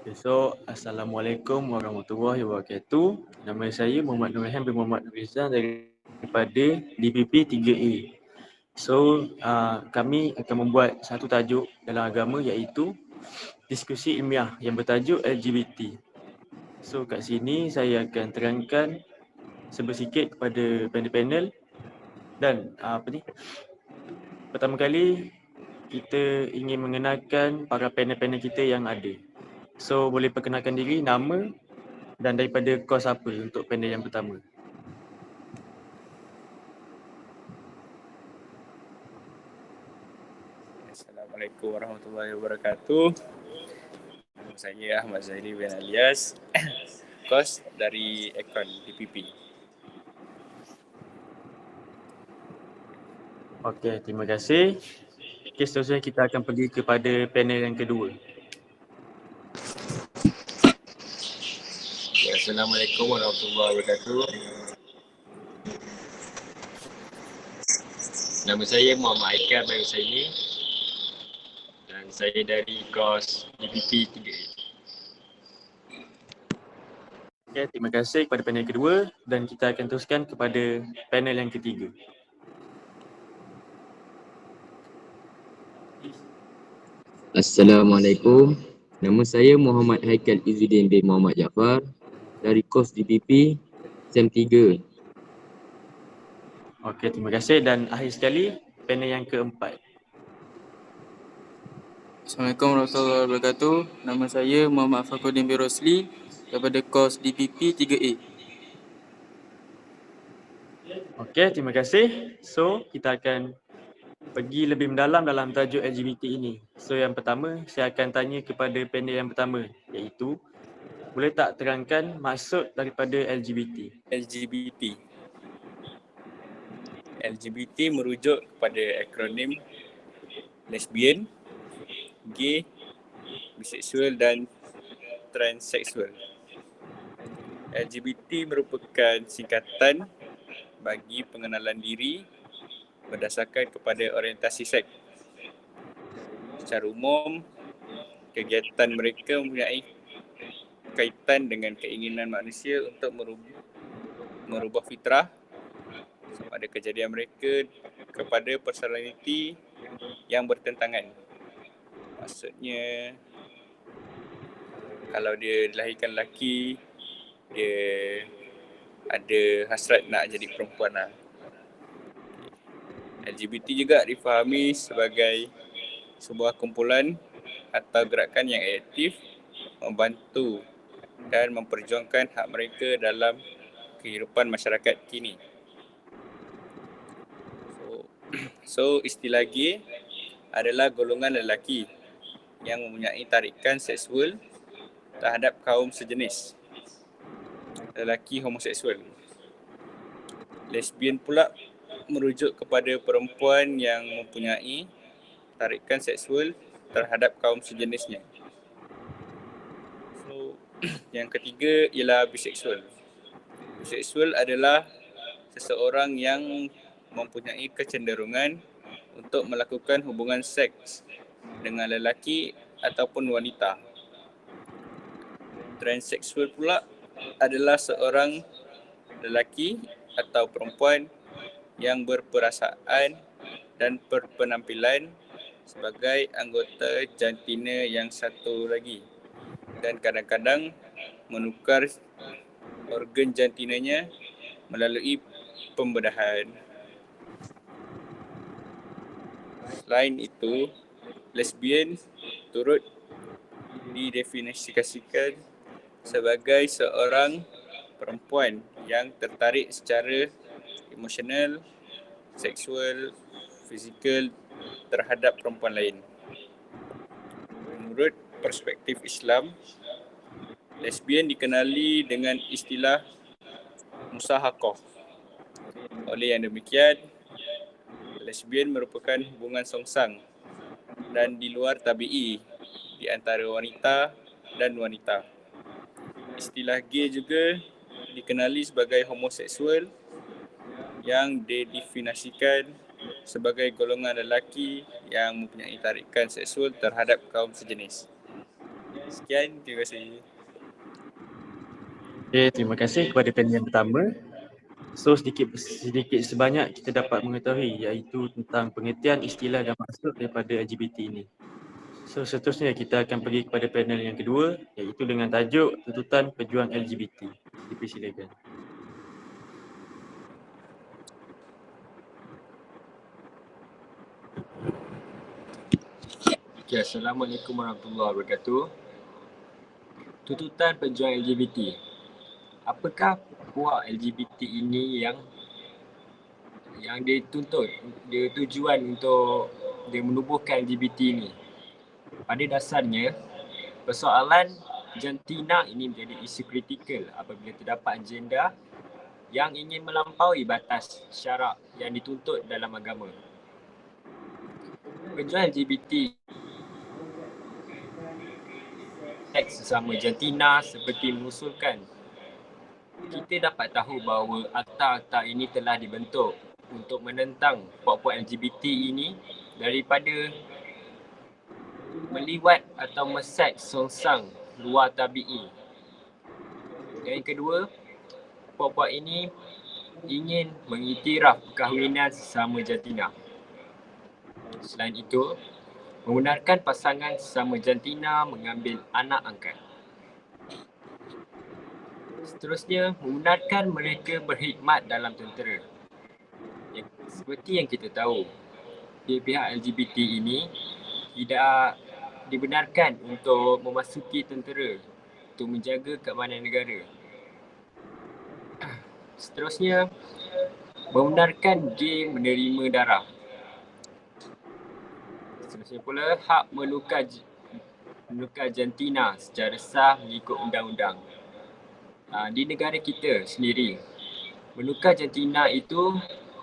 So, Assalamualaikum warahmatullahi wabarakatuh. Nama saya Muhammad Nur Rehan bin Muhammad Nur Rizal daripada DPP 3A. So, kami akan membuat satu tajuk dalam agama iaitu diskusi ilmiah yang bertajuk LGBT. So, kat sini saya akan terangkan sebersikit kepada panel-panel dan pertama kali kita ingin mengenalkan para panel-panel kita yang ada. So, boleh perkenalkan diri, nama dan daripada kos apa untuk panel yang pertama. Assalamualaikum warahmatullahi wabarakatuh. Nama saya Ahmad Zahiri bin Alias, kos dari Ekon DPP. Okey, terima kasih. Okey, seterusnya kita akan pergi kepada panel yang kedua. Assalamualaikum warahmatullahi wabarakatuh. Nama saya Muhammad Aikar bin Husaini dan saya dari kos DPP 3A. Okey, terima kasih kepada panel kedua dan kita akan teruskan kepada panel yang ketiga. Assalamualaikum. Nama saya Muhammad Haikal Izzuddin bin Muhammad Jaafar dari kos DPP SEM 3. Okey, terima kasih dan akhir sekali panel yang keempat. Assalamualaikum warahmatullahi wabarakatuh. Nama saya Muhammad Fakhruddin bin Rosli daripada kos DPP 3A. Okey, terima kasih. So, kita akan pergi lebih mendalam dalam tajuk LGBT ini. So, yang pertama, saya akan tanya kepada panel yang pertama iaitu boleh tak terangkan maksud daripada LGBT? LGBT merujuk kepada akronim lesbian, gay, biseksual dan transseksual. LGBT merupakan singkatan bagi pengenalan diri berdasarkan kepada orientasi seks. Secara umum, kegiatan mereka mempunyai kaitan dengan keinginan manusia untuk merubah fitrah sama ada kejadian mereka kepada personaliti yang bertentangan. Maksudnya, kalau dia dilahirkan lelaki, dia ada hasrat nak jadi perempuan lah. LGBT juga difahami sebagai sebuah kumpulan atau gerakan yang aktif membantu dan memperjuangkan hak mereka dalam kehidupan masyarakat kini. So istilah gay adalah golongan lelaki yang mempunyai tarikan seksual terhadap kaum sejenis, lelaki homoseksual. Lesbian pula merujuk kepada perempuan yang mempunyai tarikan seksual terhadap kaum sejenisnya. So, yang ketiga ialah biseksual. Biseksual adalah seseorang yang mempunyai kecenderungan untuk melakukan hubungan seks dengan lelaki ataupun wanita. Transseksual pula adalah seorang lelaki atau perempuan yang berperasaan dan berpenampilan sebagai anggota jantina yang satu lagi dan kadang-kadang menukar organ jantinanya melalui pembedahan. Selain itu, lesbian turut didefinisikan sebagai seorang perempuan yang tertarik secara emosional, seksual, fizikal terhadap perempuan lain. Menurut perspektif Islam, lesbian dikenali dengan istilah musahaqah. Oleh yang demikian, lesbian merupakan hubungan songsang dan di luar tabi'i di antara wanita dan wanita. Istilah gay juga dikenali sebagai homoseksual yang didefinisikan sebagai golongan lelaki yang mempunyai tarikan seksual terhadap kaum sejenis. Sekian, terima kasih. Okay, terima kasih kepada panel yang pertama. So sedikit sebanyak kita dapat mengetahui iaitu tentang pengertian istilah dan maksud daripada LGBT ini. So seterusnya kita akan pergi kepada panel yang kedua iaitu dengan tajuk tuntutan pejuang LGBT. Dipersilakan. Okay, Assalamualaikum warahmatullahi wabarakatuh. Tuntutan pejuang LGBT. Apakah puak LGBT ini yang dituntut? Dia tujuan untuk dia menubuhkan LGBT ini. Pada dasarnya, persoalan jantina ini menjadi isu kritikal apabila terdapat agenda yang ingin melampaui batas syarak yang dituntut dalam agama. Pejuang LGBT sesama jantina seperti mengusulkan, kita dapat tahu bahawa akta-akta ini telah dibentuk untuk menentang puak-puak LGBT ini daripada meliwat atau meseks songsang luar tabi'i. Dan yang kedua, puak-puak ini ingin mengiktiraf perkahwinan sesama jantina. Selain itu, membenarkan pasangan sesama jantina mengambil anak angkat. Seterusnya, membenarkan mereka berkhidmat dalam tentera. Seperti yang kita tahu, pihak LGBT ini tidak dibenarkan untuk memasuki tentera untuk menjaga keamanan negara. Seterusnya, membenarkan gay menerima darah. Seterusnya pula, hak menukar jantina secara sah mengikut undang-undang. Di negara kita sendiri, menukar jantina itu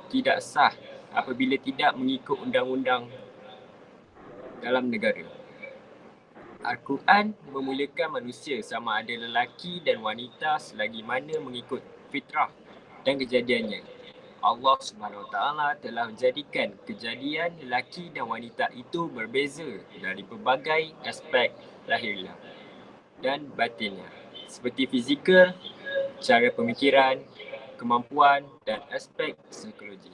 tidak sah apabila tidak mengikut undang-undang dalam negara. Al-Quran memuliakan manusia sama ada lelaki dan wanita selagi mana mengikut fitrah dan kejadiannya. Allah SWT telah menjadikan kejadian lelaki dan wanita itu berbeza dari pelbagai aspek lahiriah dan batinnya, seperti fizikal, cara pemikiran, kemampuan dan aspek psikologi.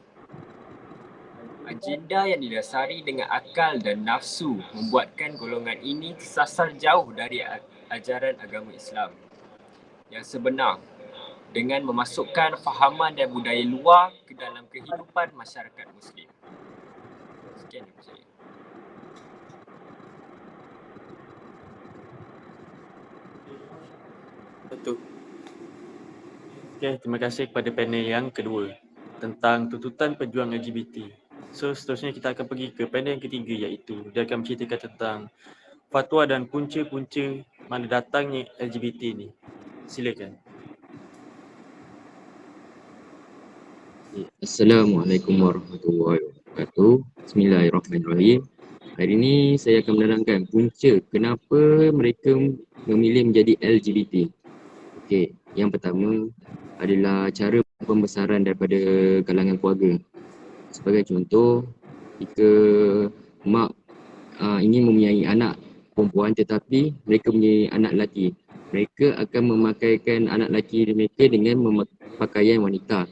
Agenda yang didasari dengan akal dan nafsu membuatkan golongan ini tersasar jauh dari ajaran agama Islam yang sebenar dengan memasukkan fahaman dan budaya luar ke dalam kehidupan masyarakat Muslim. Sekian dari saya. Betul. Okay, terima kasih kepada panel yang kedua tentang tuntutan pejuang LGBT. So seterusnya kita akan pergi ke panel yang ketiga iaitu dia akan menceritakan tentang fatwa dan punca-punca mana datangnya LGBT ni. Silakan. Assalamualaikum warahmatullahi wabarakatuh. Bismillahirrahmanirrahim. Hari ini saya akan menerangkan punca kenapa mereka memilih menjadi LGBT. Okey, yang pertama adalah cara pembesaran daripada kalangan keluarga. Sebagai contoh, jika mak ingin mempunyai anak perempuan tetapi mereka mempunyai anak lelaki, mereka akan memakaikan anak lelaki mereka dengan pakaian wanita.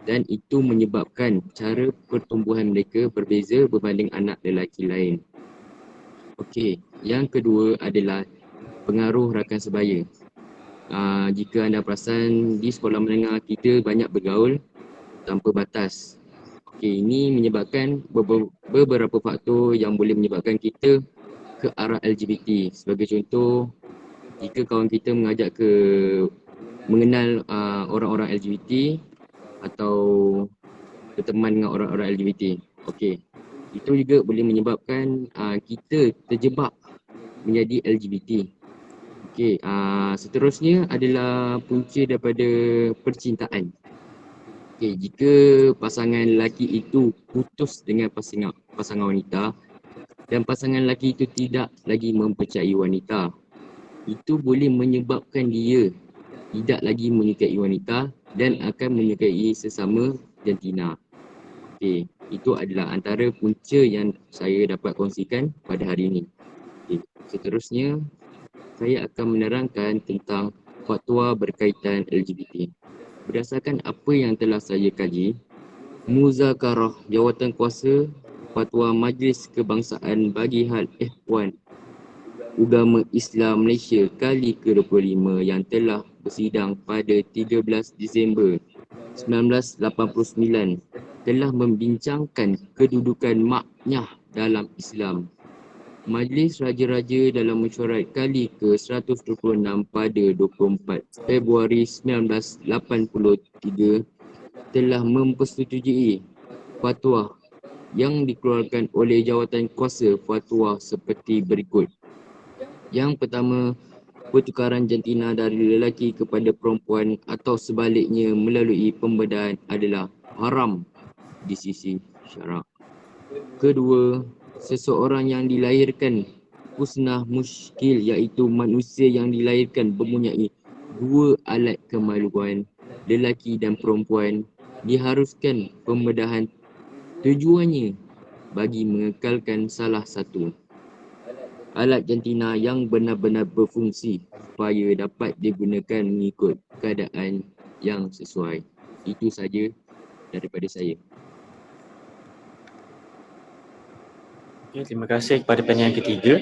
Dan itu menyebabkan cara pertumbuhan mereka berbeza berbanding anak lelaki lain. Okey, yang kedua adalah pengaruh rakan sebaya. Jika anda perasan di sekolah menengah kita banyak bergaul tanpa batas. Okey, ini menyebabkan beberapa faktor yang boleh menyebabkan kita ke arah LGBT. Sebagai contoh, jika kawan kita mengajak mengenal orang-orang LGBT atau berteman dengan orang-orang LGBT. Okey. Itu juga boleh menyebabkan kita terjebak menjadi LGBT. Okey, seterusnya adalah punca daripada percintaan. Okey, jika pasangan lelaki itu putus dengan pasangan wanita dan pasangan lelaki itu tidak lagi mempercayai wanita, itu boleh menyebabkan dia tidak lagi menyukai wanita dan akan menyukai sesama jantina. Okey, itu adalah antara punca yang saya dapat kongsikan pada hari ini. Okey, seterusnya saya akan menerangkan tentang fatwa berkaitan LGBT. Berdasarkan apa yang telah saya kaji, Muzakarah Jawatankuasa Fatwa Majlis Kebangsaan bagi Hal Ikhwan Ugama Islam Malaysia kali ke-25 yang telah bersidang pada 13 Disember 1989 telah membincangkan kedudukan maknyah dalam Islam. Majlis Raja-Raja dalam mesyuarat kali ke-126 pada 24 Februari 1983 telah mempersetujui fatwa yang dikeluarkan oleh Jawatankuasa Fatwa seperti berikut. Yang pertama, pertukaran jantina dari lelaki kepada perempuan atau sebaliknya melalui pembedaan adalah haram di sisi syarak. Kedua, seseorang yang dilahirkan husnah muskil iaitu manusia yang dilahirkan mempunyai dua alat kemaluan, lelaki dan perempuan, diharuskan pembedahan tujuannya bagi mengekalkan salah satu alat jantina yang benar-benar berfungsi supaya dapat digunakan mengikut keadaan yang sesuai. Itu saja daripada saya. Okay, terima kasih kepada panel yang ketiga.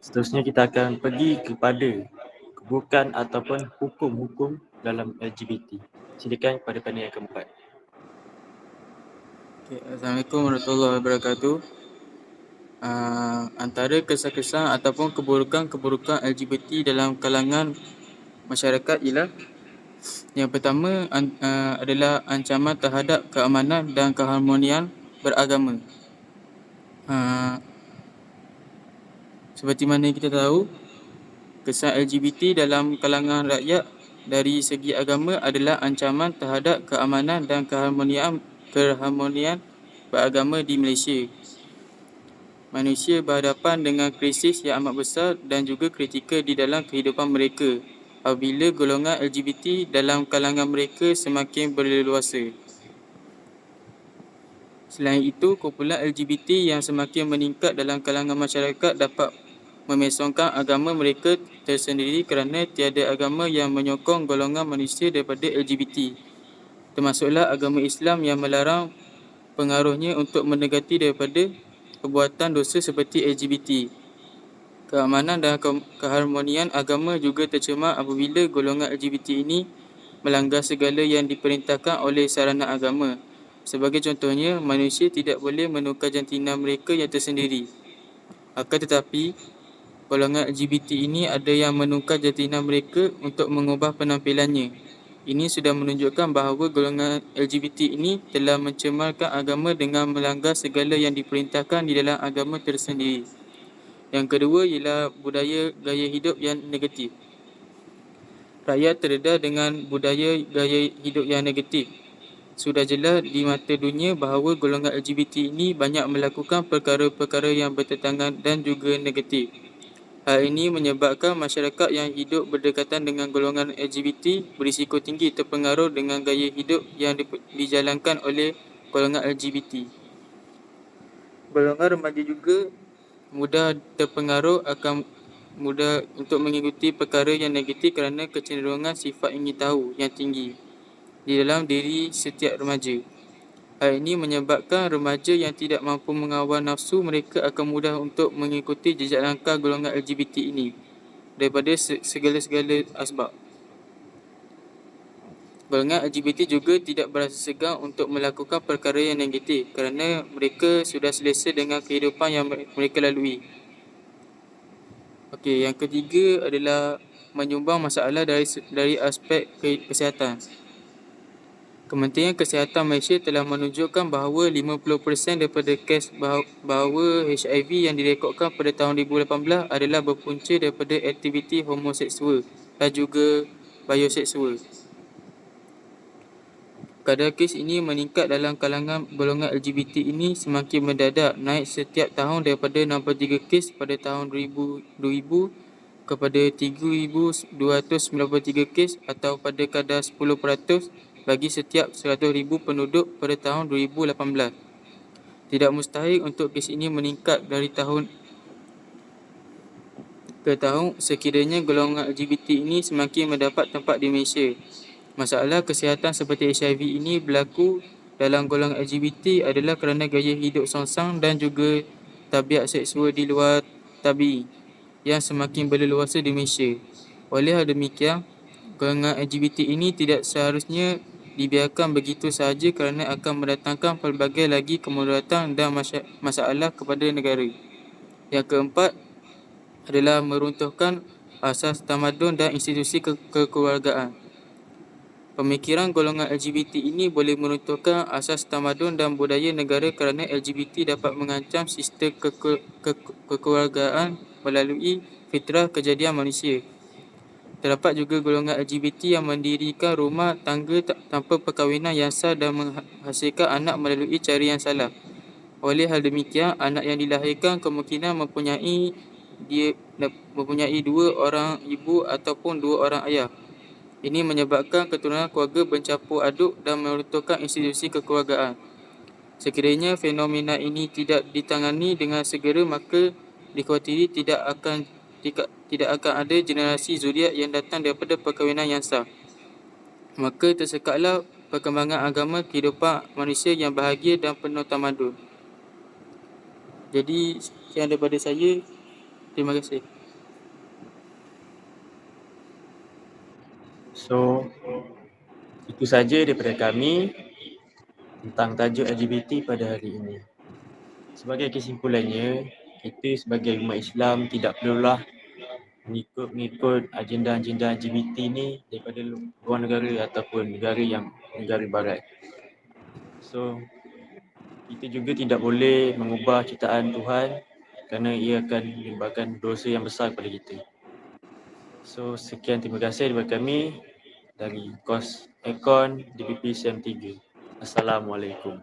Seterusnya kita akan pergi kepada keburukan ataupun hukum-hukum dalam LGBT. Silakan kepada panel yang keempat. Okay, Assalamualaikum warahmatullahi wabarakatuh. Antara kesan-kesan ataupun keburukan-keburukan LGBT dalam kalangan masyarakat ialah yang pertama adalah ancaman terhadap keamanan dan keharmonian beragama. Seperti mana kita tahu, kesan LGBT dalam kalangan rakyat dari segi agama adalah ancaman terhadap keamanan dan keharmonian beragama di Malaysia. Manusia berhadapan dengan krisis yang amat besar dan juga kritikal di dalam kehidupan mereka apabila golongan LGBT dalam kalangan mereka semakin berleluasa. Selain itu, kumpulan LGBT yang semakin meningkat dalam kalangan masyarakat dapat memesongkan agama mereka tersendiri kerana tiada agama yang menyokong golongan manusia daripada LGBT. Termasuklah agama Islam yang melarang pengaruhnya untuk mendekati daripada perbuatan dosa seperti LGBT. Keamanan dan keharmonian agama juga tercemar apabila golongan LGBT ini melanggar segala yang diperintahkan oleh sarana agama. Sebagai contohnya, manusia tidak boleh menukar jantina mereka yang tersendiri. Akan tetapi, golongan LGBT ini ada yang menukar jantina mereka untuk mengubah penampilannya. Ini sudah menunjukkan bahawa golongan LGBT ini telah mencemarkan agama dengan melanggar segala yang diperintahkan di dalam agama tersendiri. Yang kedua ialah budaya gaya hidup yang negatif. Rakyat terdedah dengan budaya gaya hidup yang negatif. Sudah jelas di mata dunia bahawa golongan LGBT ini banyak melakukan perkara-perkara yang bertentangan dan juga negatif. Hal ini menyebabkan masyarakat yang hidup berdekatan dengan golongan LGBT berisiko tinggi terpengaruh dengan gaya hidup yang dijalankan oleh golongan LGBT. Golongan remaja juga mudah terpengaruh akan mudah untuk mengikuti perkara yang negatif kerana kecenderungan sifat ingin tahu yang tinggi di dalam diri setiap remaja. Hal ini menyebabkan remaja yang tidak mampu mengawal nafsu mereka akan mudah untuk mengikuti jejak langkah golongan LGBT ini daripada segala-segala asbab. Golongan LGBT juga tidak berasa segan untuk melakukan perkara yang negatif kerana mereka sudah selesa dengan kehidupan yang mereka lalui. Okey, yang ketiga adalah menyumbang masalah dari aspek kesihatan. Kementerian Kesihatan Malaysia telah menunjukkan bahawa 50% daripada kes bahawa HIV yang direkodkan pada tahun 2018 adalah berpunca daripada aktiviti homoseksual dan juga bioseksual. Kadar kes ini meningkat dalam kalangan golongan LGBT ini semakin mendadak, naik setiap tahun daripada 63 kes pada tahun 2000 kepada 3,293 kes atau pada kadar 10% bagi setiap 100,000 penduduk pada tahun 2018. Tidak mustahil untuk kes ini meningkat dari tahun Ketahui sekiranya golongan LGBT ini semakin mendapat tempat di Malaysia. Masalah kesihatan seperti HIV ini berlaku dalam golongan LGBT adalah kerana gaya hidup songsang dan juga tabiat seksual di luar tabii yang semakin berleluasa di Malaysia. Oleh hal demikian, golongan LGBT ini tidak seharusnya dibiarkan begitu sahaja kerana akan mendatangkan pelbagai lagi kemudaratan dan masalah kepada negara. Yang keempat adalah meruntuhkan asas tamadun dan institusi kekeluargaan. Pemikiran golongan LGBT ini boleh meruntuhkan asas tamadun dan budaya negara kerana LGBT dapat mengancam sistem kekeluargaan melalui fitrah kejadian manusia. Terdapat juga golongan LGBT yang mendirikan rumah tangga tanpa perkahwinan yang sah dan menghasilkan anak melalui cara yang salah. Oleh hal demikian, anak yang dilahirkan kemungkinan mempunyai dua orang ibu ataupun dua orang ayah. Ini menyebabkan keturunan keluarga bercampur aduk dan meruntuhkan institusi kekeluargaan. Sekiranya fenomena ini tidak ditangani dengan segera, maka dikhawatiri tidak akan ada generasi zuriat yang datang daripada perkahwinan yang sah. Maka tersekatlah perkembangan agama kehidupan manusia yang bahagia dan penuh tamadun. Jadi sekian daripada saya. Terima kasih. So, itu saja daripada kami tentang tajuk LGBT pada hari ini. Sebagai kesimpulannya, kita sebagai umat Islam tidak perlulah mengikut agenda-agenda LGBT ni daripada luar negara ataupun negara barat. So, kita juga tidak boleh mengubah ciptaan Tuhan kerana ia akan menyebabkan dosa yang besar kepada kita. So, sekian, terima kasih daripada kami dari kos Ekon DPP SEM 3. Assalamualaikum.